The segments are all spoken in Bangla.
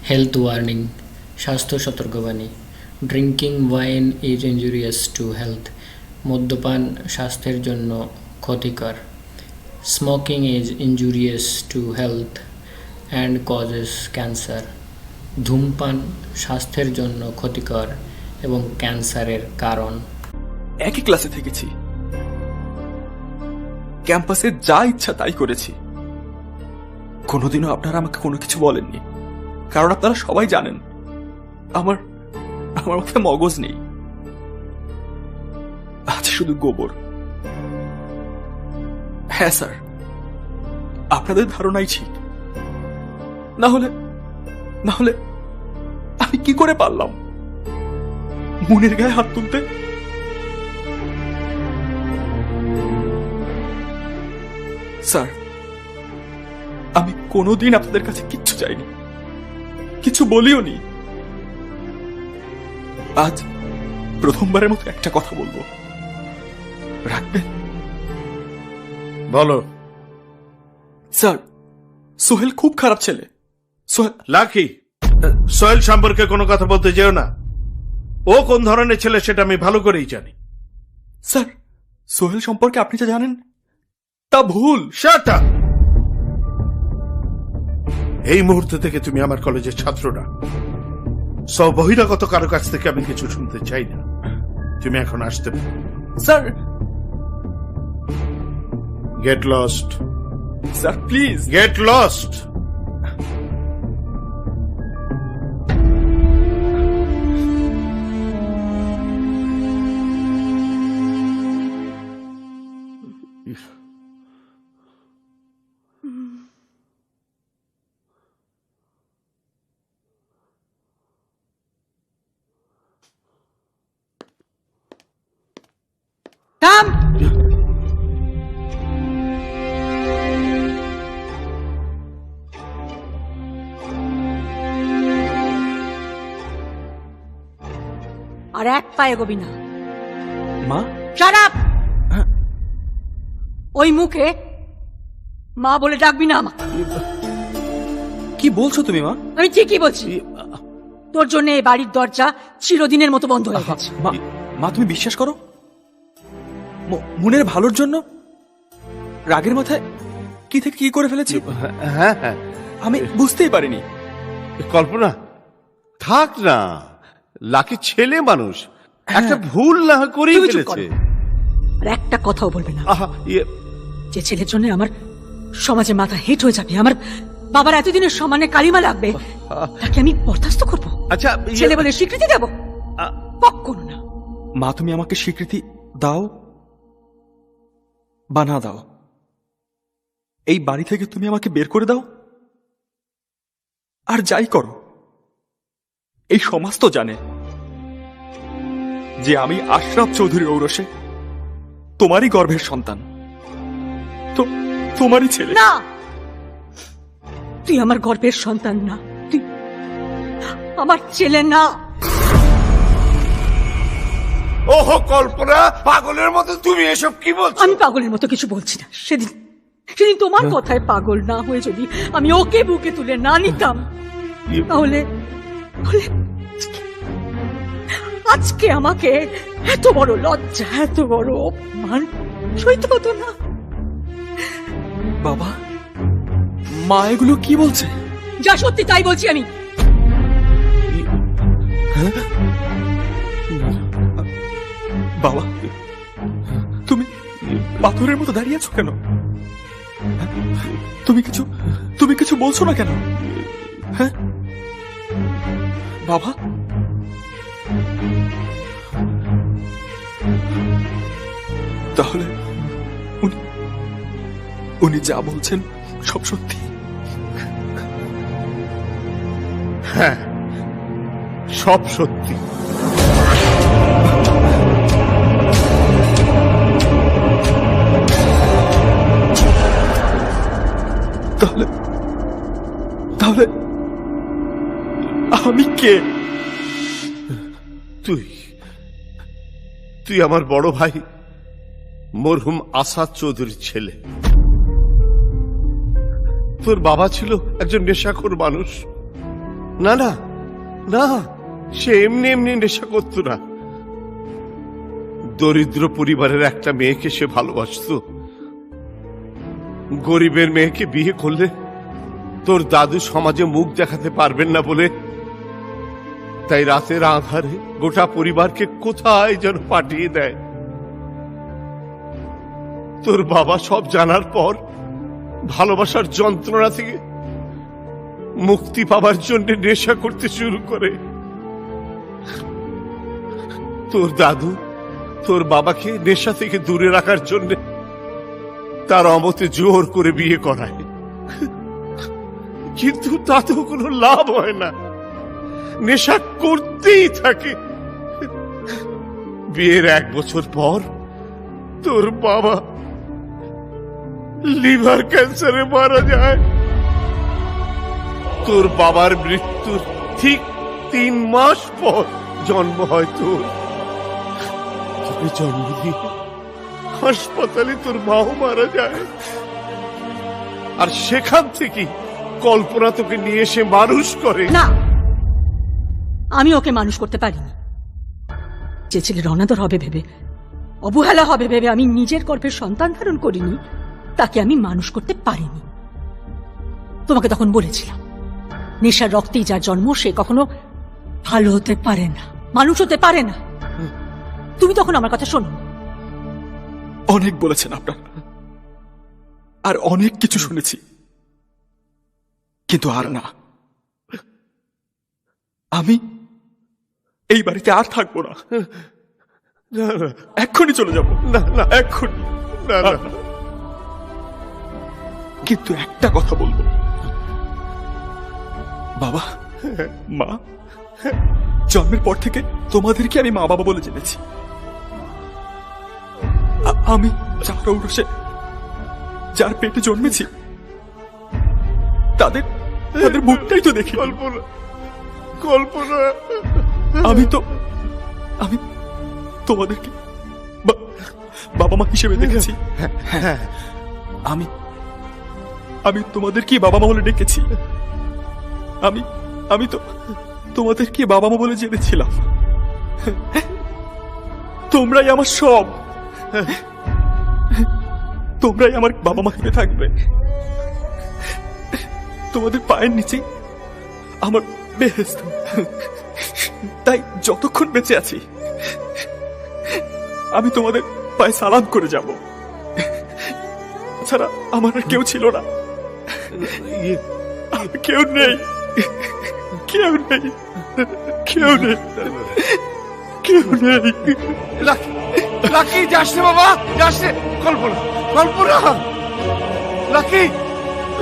হেলথ ওয়ার্নিং, স্বাস্থ্য সতর্কবাণী। Drinking wine is injurious to health, মদ্যপান স্বাস্থ্যের জন্য ক্ষতিকর। Smoking is injurious to health and causes cancer, ধূমপান স্বাস্থ্যের জন্য ক্ষতিকর এবং ক্যান্সারের কারণ। একই ক্লাসে থেকেছি, ক্যাম্পাসে যা ইচ্ছা তাই করেছি, কোনোদিনও আপনারা আমাকে কোনো কিছু বলেননি, কারণ আপনারা সবাই জানেন আমার মাথায় মগজ নেই, আছে শুধু গোবর। হ্যাঁ স্যার, আপনাদের ধারণাই ঠিক। না হলে আমি কি করে পারলাম মুনির গায়ে হাত তুলতে? স্যার, আমি কোনোদিন আপনাদের কাছে কিচ্ছু চাইনি, কিছু বলিও নি। আজ প্রথমবারের মতো একটা কথা বলবো, রাখবেন? বলো। স্যার, সোহেল খুব খারাপ ছেলে। সোহেল লাকি, সোহেল সম্পর্কে কোনো কথা বলতে যেও না। ও কোন ধরনের ছেলে সেটা আমি ভালো করেই জানি। স্যার, সোহেল সম্পর্কে আপনি যা জানেন তা ভুল। Shut up! এই মুহূর্ত থেকে তুমি আমার কলেজের ছাত্র না। বহিরাগত কারো কাছ থেকে আমি কিছু শুনতে চাই না। তুমি এখন আসতে পারো। Sir, get lost. Sir please. Get lost. থাম! আর এক পা এগোবি না। মা? Shut up! ওই মুখে মা বলে ডাকবি না আমাকে। কি বলছো তুমি মা? আমি ঠিকই বলছি, তোর জন্য এই বাড়ির দরজা চিরদিনের মতো বন্ধ হয়ে গেছে। মা তুমি বিশ্বাস করো, মনের ভালোর জন্য রাগের মাথায় কি থেকে কি করে ফেলেছি। হ্যাঁ হ্যাঁ, আমি বুঝতেই পারিনি। কল্পনা থাক না, লাকি ছেলে মানুষ, একটা ভুল না করেই তুমি চুপ ফেলেছে। করো। আর একটা কথাও বলবে না। আহা, ইয়ে, যে ছেলের জন্য আমার সমাজে মাথা হেট হয়ে যাবে, আমার বাবার এতদিনের সম্মানে কালিমা লাগবে, তাকে আমি বরদাস্ত করবো? আচ্ছা ছেলে বলে স্বীকৃতি দেবো? কখনো না। মা তুমি আমাকে স্বীকৃতি দাও বা না দাও, এই বাড়ি থেকে তুমি আমাকে বের করে দাও, আর যাই করো, এই সমাজ তো জানে যে আমি আশরাফ চৌধুরীর ঔরসে তোমারই গর্ভের সন্তান, তো তোমারই ছেলে। না, তুই আমার গর্ভের সন্তান না, তুই আমার ছেলে না। ওহো কল্পনা, পাগলের মতো তুমি এসব কি বলছো? আমি পাগলের মতো কিছু বলছি না। সেদিন তোমার কথায় পাগল না হয়ে যদি আমি ওকে বুকে তুলে না নিতাম, তাহলে আজকে আমাকে এত বড় লজ্জা, এত বড় অপমান সইতে হতো না। বাবা, মা এগুলো কি বলছে? যা সত্যি তাই বলছি আমি। বাবা, তুমি পাথরের মতো দাঁড়িয়ে আছো কেন? তুমি কিছু বলছো না কেন? হ্যাঁ বাবা, তাহলে উনি যা বলছেন সব সত্যি? হ্যাঁ, সব সত্যি। তাহলে আমি কে? তুই আমার বড় ভাই মরহুম আসাদ চৌধুরীর ছেলে। তোর বাবা ছিল একজন নেশাখোর মানুষ, না না না, সে এমনি এমনি নেশা করতো না। দরিদ্র পরিবারের একটা মেয়েকে সে ভালোবাসতো। গরিবের মেয়েকে বিয়ে করলে তোর দাদু সমাজে মুখ দেখাতে পারবেন না বলে তাই রাতের আঁধারে গোটা পরিবারকে কোথায় যেন পাঠিয়ে দেয়। তোর বাবা সব জানার পর ভালোবাসার যন্ত্রণা থেকে মুক্তি পাবার জন্য নেশা করতে শুরু করে। তোর দাদু তোর বাবাকে নেশা থেকে দূরে রাখার জন্য তার অমতে জোর করে বিয়ে করায়, কিন্তু তাতেও কোনো লাভ হয় না, নেশা করতেই থাকে। বিয়ের 1 বছর পর তোর বাবা লিভার ক্যান্সারে মারা যায়। তোর বাবার মৃত্যুর ঠিক 3 মাস পর জন্ম হয় তোর। তোকে জন্ম দিয়ে হাসপাতালে তোর মাও মারা যায়। আর সেখান থেকে কল্পনা তোকে নিয়ে এসে মানুষ করে। না, আমি ওকে মানুষ করতে পারিনি। যে ছেলের অনাদর হবে ভেবে, অবহেলা হবে ভেবে আমি নিজের গর্ভের সন্তান ধারণ করিনি, তাকে আমি মানুষ করতে পারিনি। তোমাকে তখন বলেছিলাম, নেশার রক্তেই যার জন্ম সে কখনো ভালো হতে পারে না, মানুষ হতে পারে না। তুমি তখন আমার কথা শোনো। অনেক বলেছেন আপনারা, আর অনেক কিছু শুনেছি, কিন্তু আর না। আমি এই বাড়িতে আর থাকবো না। এক্ষুনি চলে যাব। না না এক্ষুনি। না না, কিন্তু একটা কথা বলবো, বাবা মা, জন্মের পর থেকে তোমাদেরকে আমি মা বাবা বলে জেনেছি। আমি যার ঔরসে যার পেটে জন্মেছি তাদের মুখটাই তো দেখি। কল্পনা কল্পনা, আমি তোমাদেরকে বাবা মা হিসেবে দেখেছি। আমি তোমাদেরকে বাবা মা বলে ডেকেছি। আমি তো তোমাদেরকে বাবা মা বলে জেনেছিলাম। তোমরাই আমার সব, তোমরাই আমার বাবা মা হিসেবে থাকবে। তোমাদের পায়ের নিচে আমার বেহেশত। তাই যতক্ষণ বেঁচে আছি আমি তোমাদের পায়ে সালাম করে যাব। ছাড়া আমার আর কেউ ছিল না, কেউ নেই, কেউ নেই, কেউ নেই, কেউ নেই। লাকি যাস রে বাবা, যাস রে। কল্পনা কল্পনা, লাকি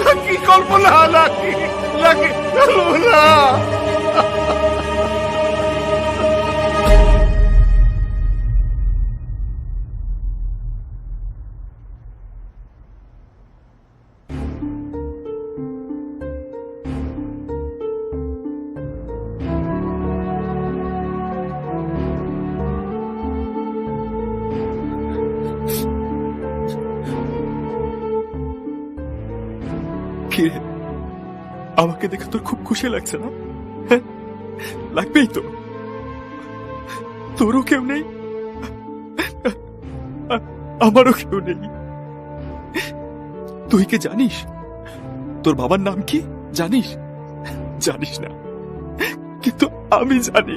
লাকি, কল্পনা, লাকি লাকি, কল্পনা। আমাকে দেখে তোর খুব খুশি লাগছে না? লাগবেই তো। তোরও কেউ নেই, আমারও কেউ নেই। তুই কি জানিস তোর বাবার নাম কি? জানিস? জানিস না, কিন্তু আমি জানি।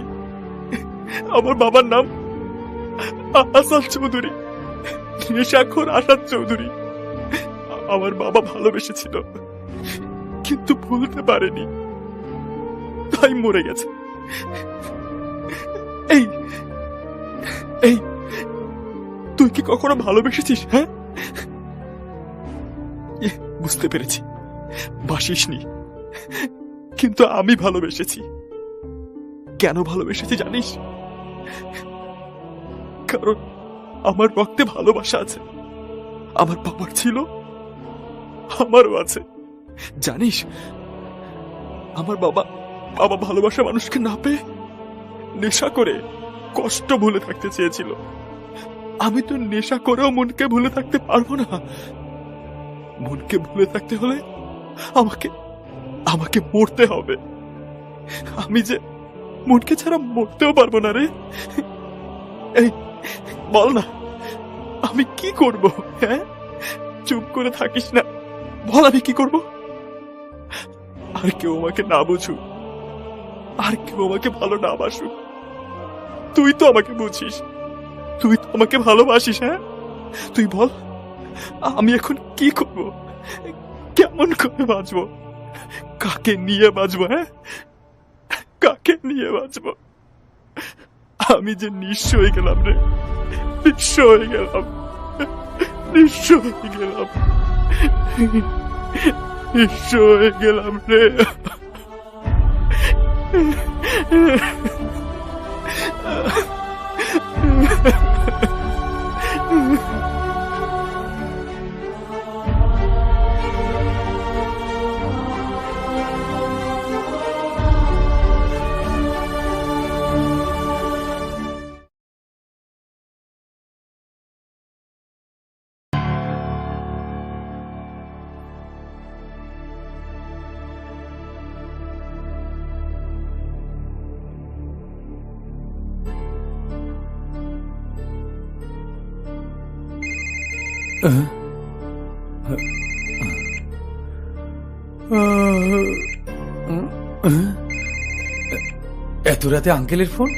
আমার বাবার নাম আসাদ চৌধুরী, নেশাখোর আসাদ চৌধুরী। আমার বাবা ভালোবেসেছিল, কিন্তু ভুলতে পারেনি, তাই মরে গেছে। এই এই তুই কি কখনো ভালোবেসেছিস? হ্যাঁ, বুঝতে পেরেছি, বাসিসনি, কিন্তু আমি ভালোবেসেছি। কেন ভালোবেসেছি জানিস? কারণ আমার রক্তে ভালোবাসা আছে। আমার বাবার ছিল, আমারও আছে। জানিস, আমার বাবা ভালোবাসা মানুষকে না পেয়ে নেশা করে কষ্ট ভুলে থাকতে চেয়েছিল। আমি তো নেশা করেও মনকে ভুলে থাকতে পারবো না। মনকে ভুলে থাকতে হলে আমাকে মরতে হবে। আমি যে মনকে ছাড়া মরতেও পারবো না রে। এই বল না, আমি কি করব? হ্যাঁ, চুপ করে থাকিস না, বল আমি কি করব? আর কেউ আমাকে না বুঝুক, আর কেউ আমাকে ভালো না বাসুক, তুই তো আমাকে বুঝিস, তুই তো আমাকে ভালোবাসিস। হ্যাঁ, তুই বল আমি এখন কি করব? কেমন করে বাঁচবো? কাকে নিয়ে বাঁচবো? হ্যাঁ, কাকে নিয়ে বাঁচবো? আমি যে নিঃস্ব হয়ে গেলাম রে, নিঃস্ব হয়ে গেলাম, নিঃস্ব হয়ে গেলাম, নিঃস্ব হয়ে গেলাম রে। এত রাতে আঙ্কেলের ফোন?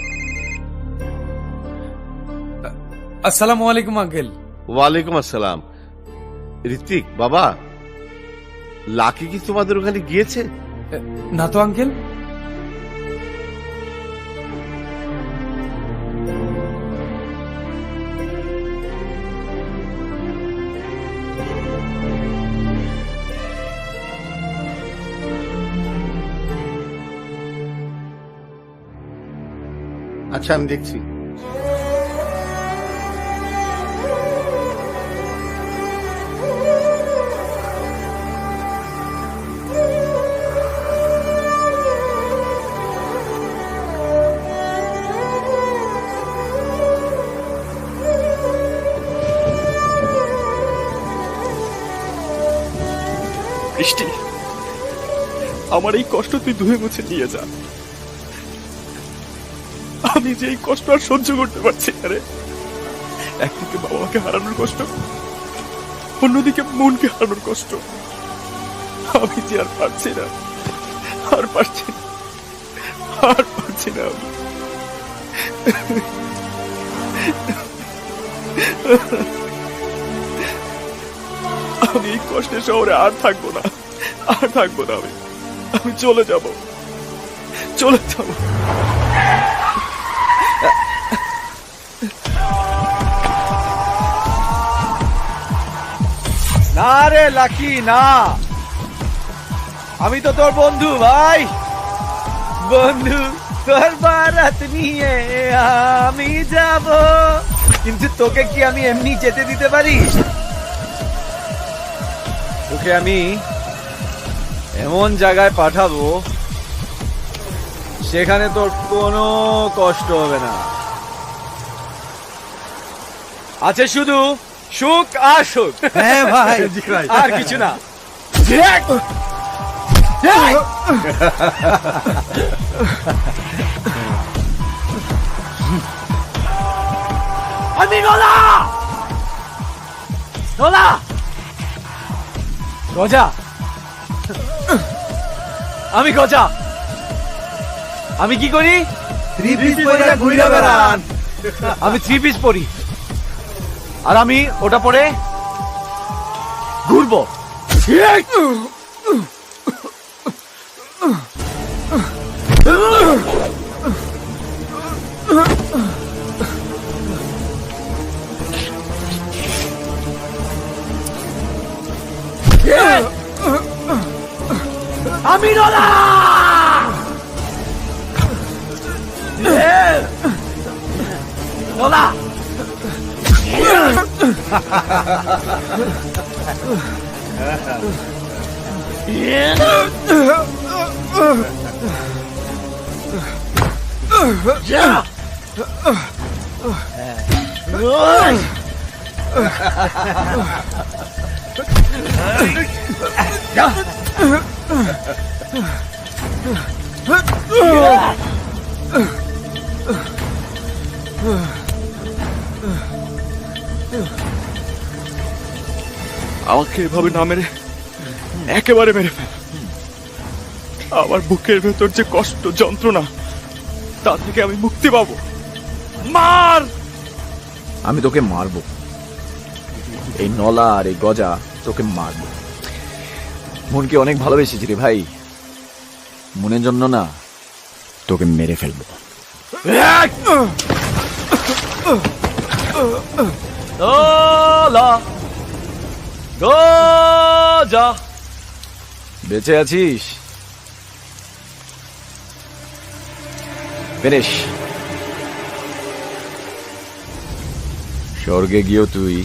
আসসালামু আলাইকুম আঙ্কেল। ওয়ালাইকুম আসসালাম। ঋত্বিক বাবা, লাকি কি তোমাদের ওখানে গিয়েছে? না তো আঙ্কেল। আচ্ছা, আমি দেখছি। বৃষ্টি, আমার এই কষ্ট তুই ধুয়ে মুছে নিয়ে যা। আমি যে এই কষ্ট আর সহ্য করতে পারছি না রে। একদিকে বাবাকে হারানোর কষ্ট, অন্যদিকে মনকে হারানোর কষ্ট। আমি যে আর পারছি না, আর পারছি না, আর পারছি না আমি। আমি এই কষ্টের শহরে আর থাকবো না, আর থাকবো না। আমি চলে যাব, চলে যাব। না রে লাকি, না, আমি তো তোর বন্ধু ভাই। বন্ধু, তোর বারাত নিয়ে আমি যাব, কিন্তু তোকে কি আমি এমনি যেতে দিতে পারি? তোকে আমি এমন জায়গায় পাঠাবো সেখানে তোর কোনো কষ্ট হবে না। আছে শুধু সুখ আর সুখ। হ্যাঁ ভাই, আর কিছু না। আমি নোলা, নোলা, গজা, আমি গজা। আমি কি করি? থ্রি পিস পরে ঘুরে বেড়ান। আমি থ্রি পিস পরি, আর আমি ওটা পরে ঘুরবো। আমি নোলা, নোলা। আমাকে এভাবে না মেরে একেবারে মেরে ফেল। আমার বুকের ভেতর যে কষ্ট যন্ত্রণা, তা থেকে আমি মুক্তি পাবো। মার! আমি তোকে মারবো, এই নলা আর এই গজা তোকে মারবো। মনকে অনেক ভালোবেসেছি রে ভাই, মনের জন্য না তোকে মেরে ফেলবো। নলা গজা, বেঁচে আছিস? ফিনিশ। স্বর্গে গিয়েও তুই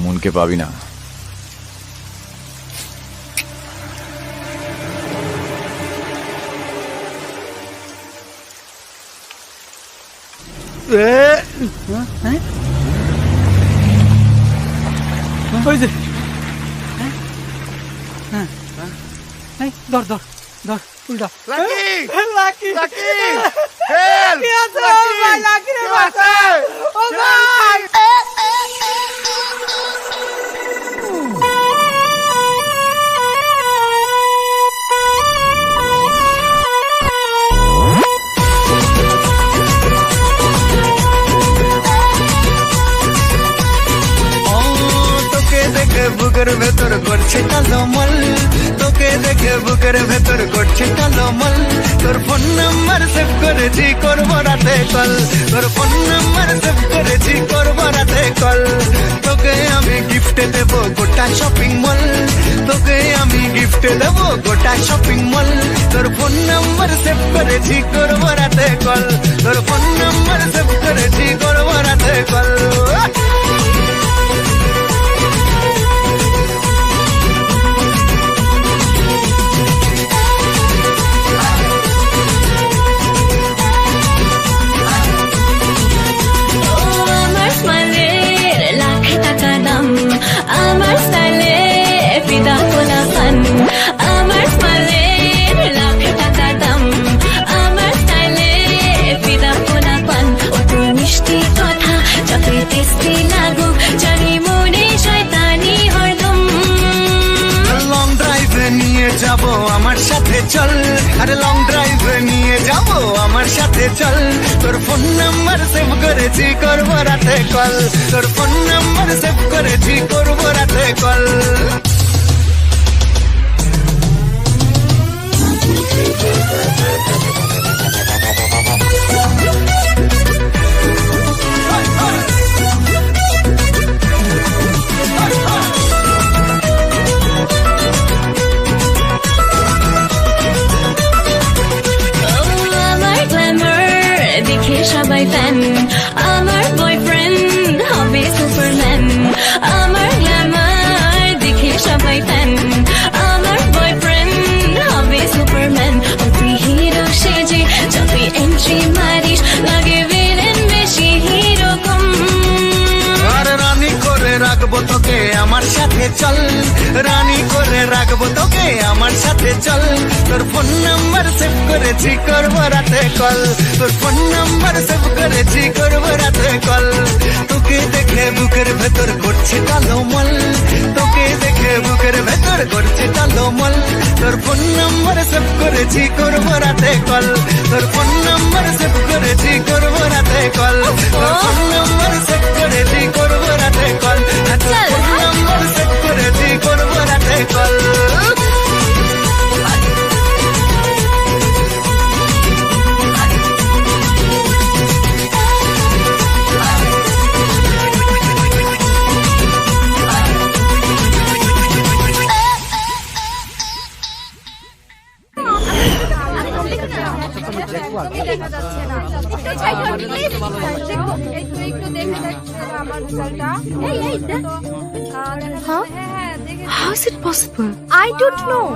মনকে পাবি না। ওই যে ধর ধর ধর উল্টা। Lucky lucky help! লাকি রে বাঁচাও! ও ভাই! বুকের ভেতর করছে কালোমল, তোকে দেখে বুকের ভেতর করছে কালোমল। তোর ফোন নাম্বার সেভ করেছি, করবো রাতে কল। তোর ফোন নাম্বার সেভ করেছি, করবো রাতে কল। তোকে আমি গিফটে দেবো গোটা শপিং মল। তোকে আমি গিফটে দেবো গোটা শপিং মল। তোর ফোন নাম্বার সেভ করেছি, করবো রাতে কল। তোর ফোন নাম্বার সেভ করেছি, করবো রাতে কল। আমার স্টাইলে ফিদা কোলা পান, আমার স্মাইলে লাখ টাকা দাম। আমার স্টাইলে ফিদা কোলা পান, অত মিষ্টি কথা যতই টেস্টি লাগুক, জানি মনে শয়তানি হরদম। লং ড্রাইভে নিয়ে যাব আমার সাথে চল, আরে লং ড্রাইভে নিয়ে যাব আমার সাথে চল। তোর ফোন নাম্বার সেভ করেছি, করবো রাতে কল। তোর ফোন নাম্বার সেভ করেছি, করবো রাতে কল। সবাই ফ্যান, আমার বয়ফ্রেন্ড হবে সুপারম্যান। আমার গ্ল্যামার দেখে সবাই ফ্যান, আমার বয়ফ্রেন্ড হবে সুপারম্যান। তুই হিরো সেজে যতই এন্ট্রি মারিস, লাগে ভিলেন বেশি হিরো কম। আর রানী করে রাখবো তোকে আমার সাথে চল, রানী করে রাখবো তোকে আমার সাথে চল। তোর ফোন নাম্বার সেভ করেছি, করবো রাতে কল। তোর ফোন নাম্বার সেভ করেছি, করবো রাতে কল। তোকে দেখে বুকের ভেতর করছে কালোমল, তোকে দেখে বুকের ভেতর করছে কালোমল। তোর ফোন নাম্বার সেভ করেছি, করবো রাতে কল। তোর ফোন নাম্বার সেভ করেছি, করবো রাতে কল। তোর ফোন নাম্বার সেভ করেছি, করবো রাতে কল। তোর ফোন নাম্বার সেভ করেছি, করবো রাতে call. How is it possible? I don't know.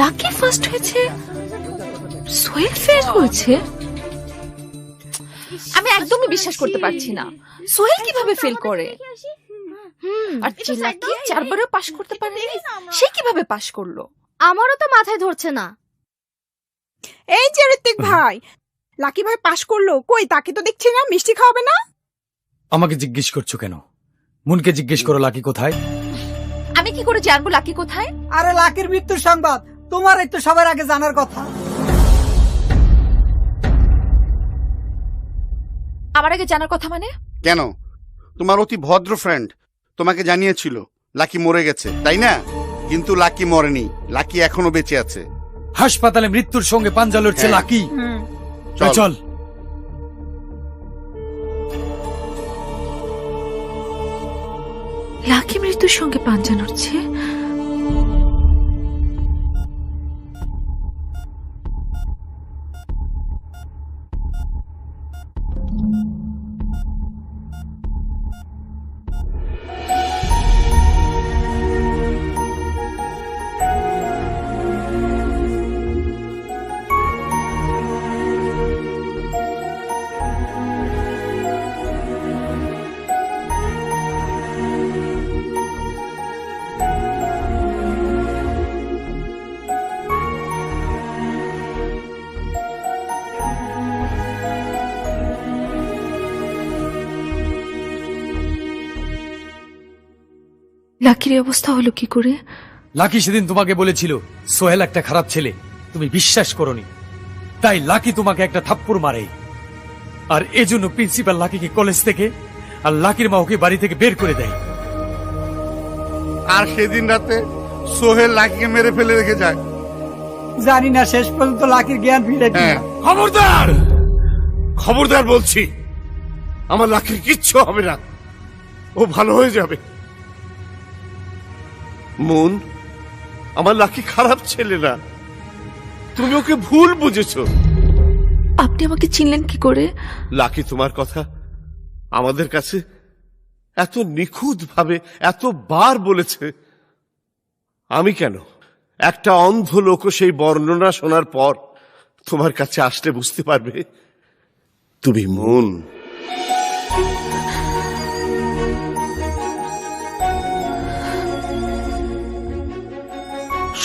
Lucky first হয়েছে, সোহেল ফেল হয়েছে। আমি একদমই বিশ্বাস করতে পারছি না, সোহেল কিভাবে ফেল করে? আর যে লাকি 4 বারও পাশ করতে পারেনি, সে কিভাবে পাশ করলো? আমারও তো মাথায় ধরছে না। এই যে ঋত্বিক ভাই, লাকি ভাই পাশ করলো, কই তাকে তো দেখছি না, মিষ্টি খাওয়াবে না? আমাকে জিজ্ঞেস করছো কেন? মুনকে জিজ্ঞেস করো লাকি কোথায়। আমি কি করে জানবো লাকি কোথায়? আরে লাকির মৃত্যুর সংবাদ তোমার একটু সবার আগে জানার কথা। আমার আগে জানার কথা মানে? কেন, তোমার অতি ভদ্র ফ্রেন্ড তোমাকে জানিয়েছিল লাকি মরে গেছে, তাই না? কিন্তু লাকি মরেনি, লাকি এখনো বেঁচে আছে। হাসপাতালে মৃত্যুর সঙ্গে পাঞ্জা লড়ছে লাকি। চল। লাকি মৃত্যুর সঙ্গে পাঞ্জা লড়ছে? লাকির অবস্থা হলো কি করে? লাকি সেদিন তোমাকে বলেছিল সোহেল একটা খারাপ ছেলে, তুমি বিশ্বাস করনি, তাই লাকি তোমাকে একটা থাপ্পড় মারে। আর এজন্য প্রিন্সিপাল লাকিকে কলেজ থেকে আর লাকির মা ওকে বাড়ি থেকে বের করে দেয়। আর সেদিন রাতে সোহেল লাকিকে মেরে ফেলে রেখে যায়। জানি না শেষ পর্যন্ত লাকির জ্ঞান ফিরে কিনা। খবরদার, খবরদার বলছি, আমার লাকির কিচ্ছু হবে না, ও ভালো হয়ে যাবে। মন, আমার লাকি খারাপ ছেলে না, তুমি ওকে ভুল বুঝেছো। আপনি আমাকে চিনলেন কি করে? লাকি তোমার কথা আমাদের কাছে এত নিখুঁত ভাবে এতবার বলেছে। আমি কেন, একটা অন্ধ লোক সেই বর্ণনা শোনার পর তোমার কাছে আসলে বুঝতে পারবে তুমি মন।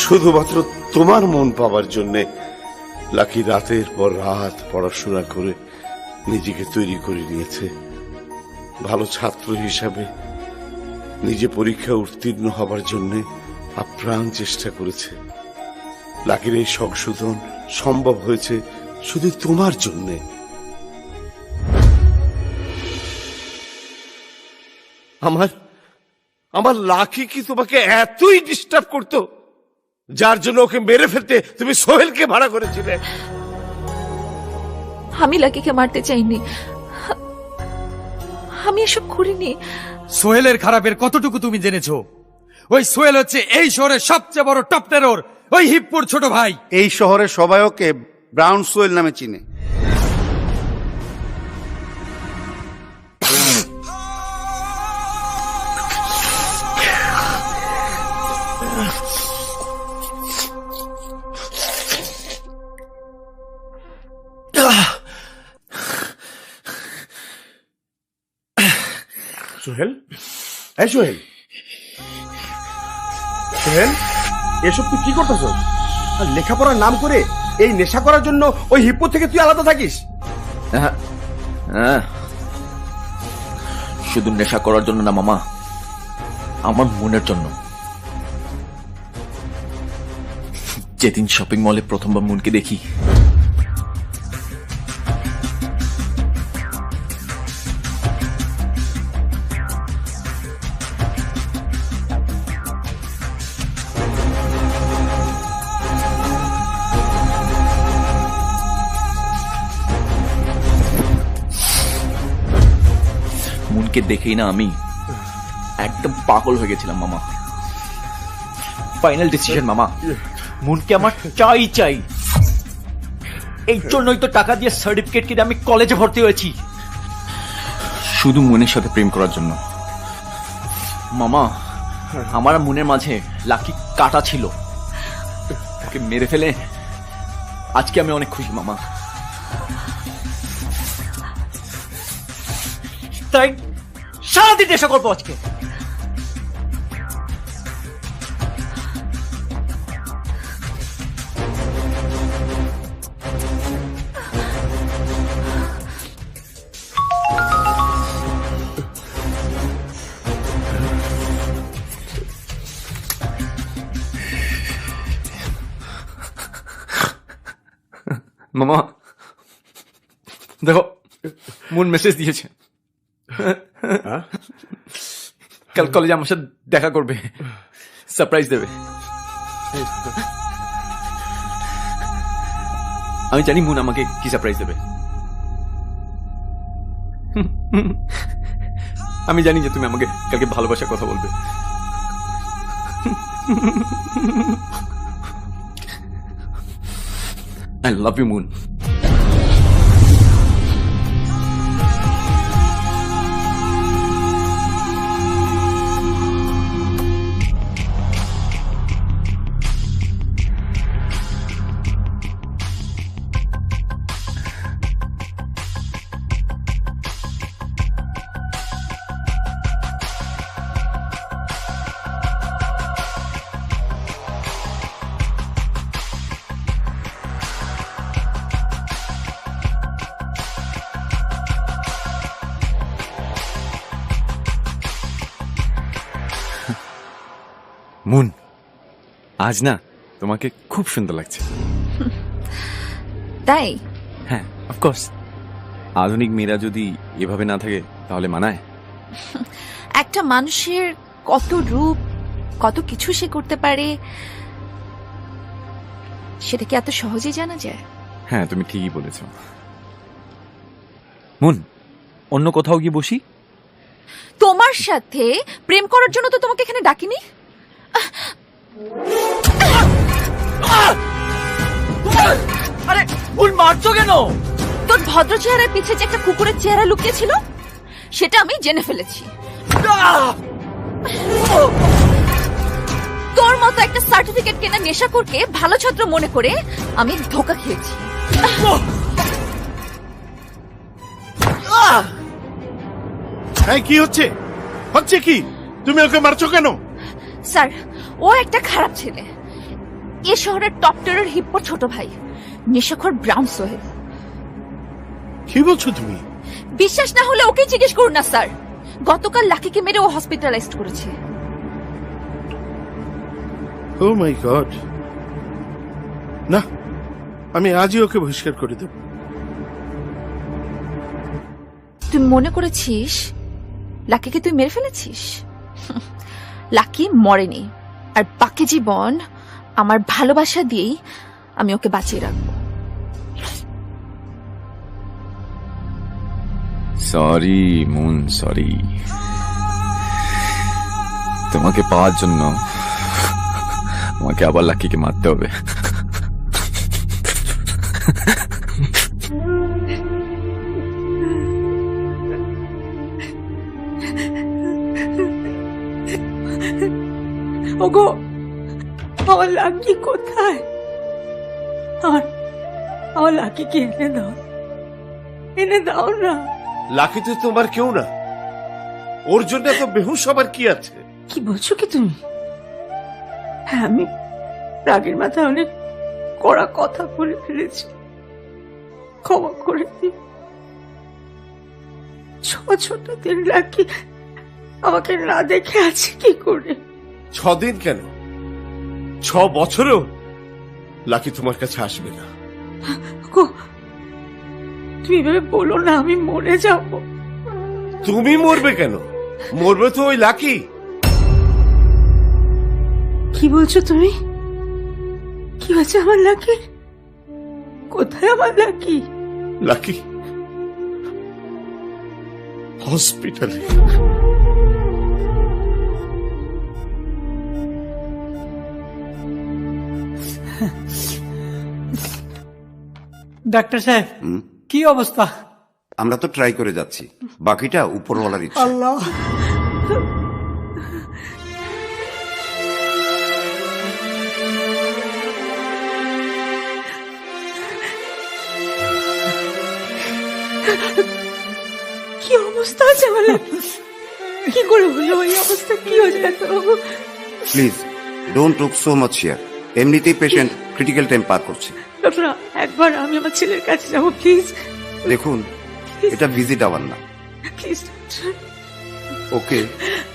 শুধুমাত্র তোমার মন পাওয়ার জন্যে লাকি রাতের পর রাত পড়াশোনা করে নিজেকে তৈরি করে নিয়েছে। ভালো ছাত্র হিসাবে নিজে পরীক্ষা উত্তীর্ণ হবার জন্যে আপ্রাণ চেষ্টা করেছে। লাকির এই সংশোধন সম্ভব হয়েছে শুধু তোমার জন্যে। আমার লাকি কি তোমাকে এতই ডিস্টার্ব করতো যার জন্য ওকে মেরে ফেলতে তুমি সোহেলকে ভাড়া করেছিলে? আমি লাকিকে মারতে চাইনি, আমি এসব করিনি। সোহেলের খারাপের কতটুকু তুমি জেনেছো? ওই সোহেল হচ্ছে এই শহরের সবচেয়ে বড় টপ টেরর, ওই হিপ্পোর ছোট ভাই। এই শহরের সবাই ওকে ব্রাউন সোহেল নামে চিনে। সোহেল, এই সোহেল, সোহেল, এসব তুই কি করতেছ? আর লেখাপড়ার নাম করে এই নেশা করার জন্য ওই হিপ্পো থেকে তুই আলাদা থাকিস? শুধু নেশা করার জন্য না মামা, আমার মনের জন্য। যেদিন শপিং মলে প্রথমবার মনকে দেখি, মনকে দেখেই না আমি একদম পাগল হয়ে গেছিলাম মামা। ফাইনাল ডিসিশন মামা, মনকে আমার চাই চাই। এই জন্যই তো টাকা দিয়ে সার্টিফিকেট কিনে আমি কলেজে ভর্তি হয়েছি, শুধু মনের সাথে প্রেম করার জন্য। মামা, আমার মনের মাঝে লাকি কাটা ছিল, তাকে মেরে ফেলে আজকে আমি অনেক খুশি মামা। তাই সারাদিন নেশা করবো আজকে। মামা দেখো, মন মেসেজ দিয়েছে, কাল কলেজে আমার সাথে দেখা করবে, সারপ্রাইজ দেবে। আমি জানি মুন আমাকে কি সারপ্রাইজ দেবে। আমি জানি যে তুমি আমাকে কালকে ভালোবাসার কথা বলবে। I love you, Moon. Moon, আজ না তোমাকে খুব সুন্দর লাগছে। তাই? হ্যাঁ, অফকোর্স। আধুনিক মেয়েরা যদি এভাবে না থাকে তাহলে মানায়? একটা মানুষের কত রূপ, কত কিছু সে করতে পারে, সেটা কি এত সহজেই জানা যায়? হ্যাঁ, তুমি ঠিকই বলেছ। মুন, অন্য কোথাও গিয়ে বসি? তোমার সাথে প্রেম করার জন্য তো তোমাকে এখানে ডাকিনি। আরে ভুল মারছো কেন? তোর ভদ্র চেহারার পিছে যে একটা কুকুরের চেহারা লুকিয়ে ছিল, সেটা আমি জেনে ফেলেছি। তোর মতো একটা সার্টিফিকেট কেনা নেশাখোরকে ভালো ছাত্র মনে করে আমি ধোঁকা খেয়েছি। কি হচ্ছে? হচ্ছে কি? তুমি ওকে মারছো কেন? স্যার, ও একটা খারাপ ছেলে। এ শহরের টপ টিয়ারের হিপ্পোর ছোট ভাই, নেশাখোর ব্রাউন সোহেল। কি বলছো তুমি? বিশ্বাস না হলে ওকে জিজ্ঞেস করুন না স্যার। গতকাল লাকিকে মেরে ও হসপিটালাইজড করেছে। ও মাই গড! না, আমি আজই ওকে বহিষ্কার করে দেব। তুই মনে করেছিস লাকিকে তুই মেরে ফেলেছিস? লাকি মরেনি, আর বাকি জীবন আমার ভালোবাসা দিয়েই আমি ওকে বাঁচিয়ে রাখবো। Sorry moon, sorry. তোমাকে পাওয়ার জন্য আমাকে আবার লাকিকে মারতে হবে। ওগো, আমার লাকি কোথায়? আমার লাকিকে এনে দাও, এনে দাও না। লাকি তো তোমার কেউ না, ওর জন্য এত বেহুশ হবার কি আছে? কি বলছো কি তুমি? হ্যাঁ, আমি রাগের মাথায় অনেক কড়া কথা বলে ফেলেছি, ক্ষমা করে দিই। ছোট দিন লাকি আমাকে না দেখে আছে কি করে? 6 দিন কেন, 6 বছরেও লাকি তোমার কাছে আসবে না। তুমি এভাবে বলো না, আমি মরে যাব। তুমি মরবে কেন? মরবে তো ওই লাকি। কি বলছো তুমি? কি হয়েছে আমার লাকি? কোথায় আমার লাকি? লাকি হসপিটালে। ডাক্তার সাহেব, কি অবস্থা? আমরা তো ট্রাই করে যাচ্ছি, বাকিটা উপরওয়ালার ইচ্ছা। আল্লাহ, কি অবস্থা আছে আমার লাকি? কি করে হলো এই অবস্থা? কি হয়েছে ডাক্তারবাবু? Please don't look so much here, এমনিতেই পেশেন্ট ক্রিটিক্যাল টাইম পার করছে। ডক্টর, একবার আমি আমার ছেলের কাছে যাবো প্লিজ। দেখুন, এটা ভিজিট আওয়ার না। Please doctor. ওকে,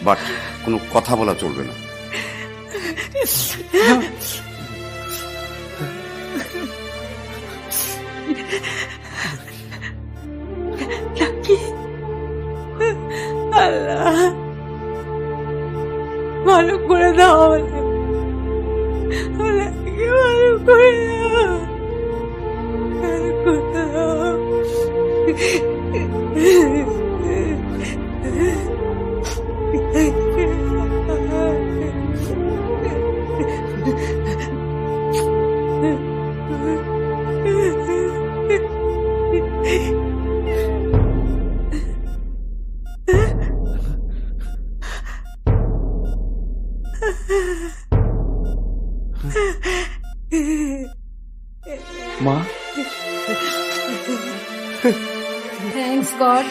বাট কোনো কথা বলা চলবে না। লাকিকে ভালো করে দাও, ভালো করে দাও। মা, থ্যাঙ্কস গড।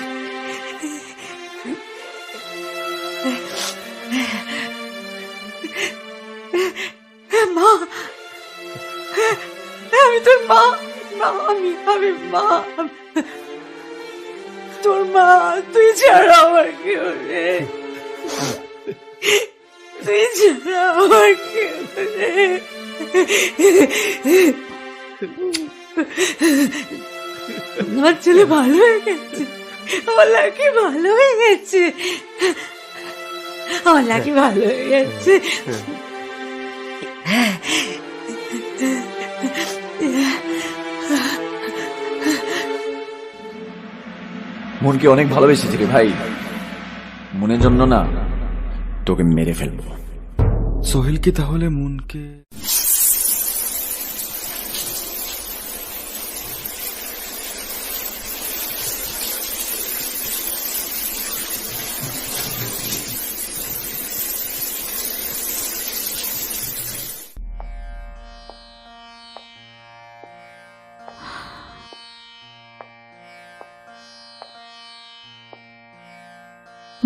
মা, আমি তোর মা, আমি মা, তোর মা। তুই ছাড়া আমার কেউ নেই, তুই ছাড়া আমার কেউ নেই। আমার ছেলে ভালো হয়ে গেছে, আমার লাকি ভালো হয়ে গেছে, আমার লাকি ভালো হয়ে গেছে। মনকে অনেক ভালোবেসেছি রে ভাই, মনের জন্য না তোকে মেরে ফেলবো। সোহেল কি তাহলে মনকে?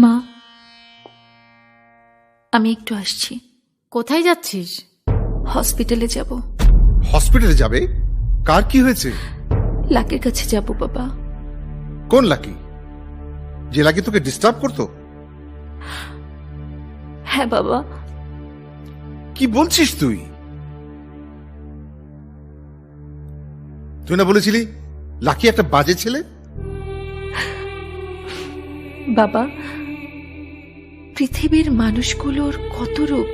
মা, আমি একটু আসছি। কোথায় যাচ্ছিস? হসপিটালে যাব। হসপিটালে যাবে? কার কি হয়েছে? লাকির কাছে যাব বাবা। কোন লাকি? যে লাকি তোকে ডিস্টার্ব করতো? হ্যাঁ বাবা। কি বলছিস তুই? তুই না বলেছিলি লাকি একটা বাজে ছেলে? বাবা, পৃথিবীর মানুষগুলোর কত রূপ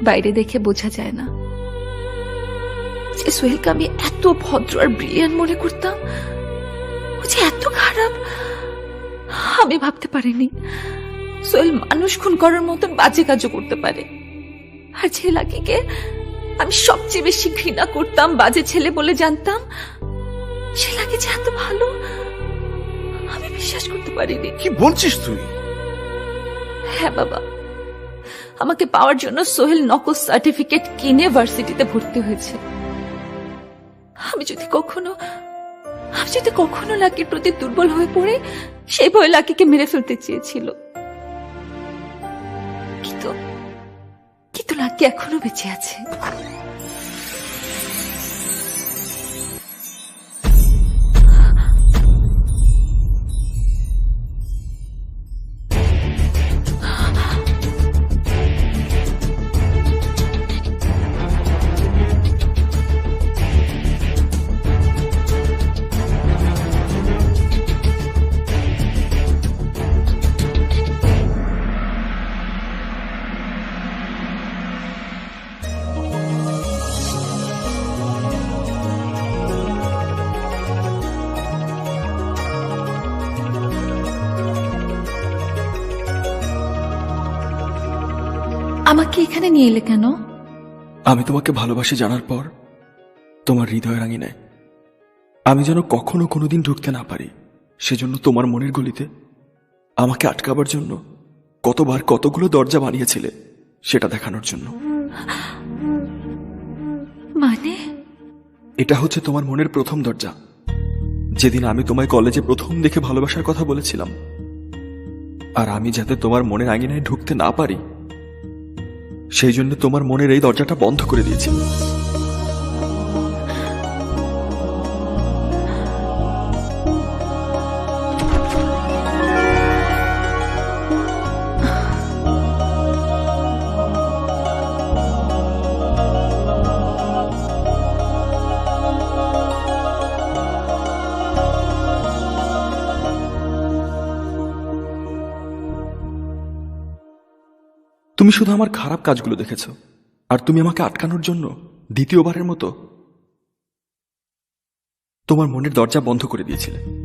বাইরে দেখে বোঝা যায় না। যে সোহেলকে আমি এত ভদ্র আর ব্রিলিয়ান্ট মনে করতাম, ও যে এত খারাপ আমি ভাবতে পারিনি। সোহেল মানুষ খুন করার মতন বাজে কাজও করতে পারে। আর যে লাকিকে আমি সবচেয়ে বেশি ঘৃণা করতাম, বাজে ছেলে বলে জানতাম, সে লাকি যে এত ভালো আমি বিশ্বাস করতে পারিনি। কি বলছিস তুই? হ্যাঁ বাবা, আমাকে পাওয়ার জন্য সোহেল নকল সার্টিফিকেট কিনে ভার্সিটিতে ভর্তি হয়েছে। আমি যদি কখনো লাকির প্রতি দুর্বল হয়ে পড়ে, সেই ভয়ে লাকিকে মেরে ফেলতে চেয়েছিল। কিন্তু লাকি এখনো বেঁচে আছে। আমাকে এখানে নিয়ে এলে কেন? আমি তোমাকে ভালোবাসি জানার পর তোমার হৃদয় রাঙিনায় আমি যেন কখনো কোনোদিন ঢুকতে না পারি, সেজন্য তোমার মনের গলিতে আমাকে আটকাবার জন্য কতবার কতগুলো দরজা বানিয়েছিলে, সেটা দেখানোর জন্য। মানে? এটা হচ্ছে তোমার মনের প্রথম দরজা। যেদিন আমি তোমায় কলেজে প্রথম দেখে ভালোবাসার কথা বলেছিলাম, আর আমি যাতে তোমার মনের আঙিনায় ঢুকতে না পারি, সেই জন্য তোমার মনের এই দরজাটা বন্ধ করে দিয়েছি। তুমি শুধু আমার খারাপ কাজগুলো দেখেছো, আর তুমি আমাকে আটকানোর জন্য দ্বিতীয়বারের মতো তোমার মনের দরজা বন্ধ করে দিয়েছিলে।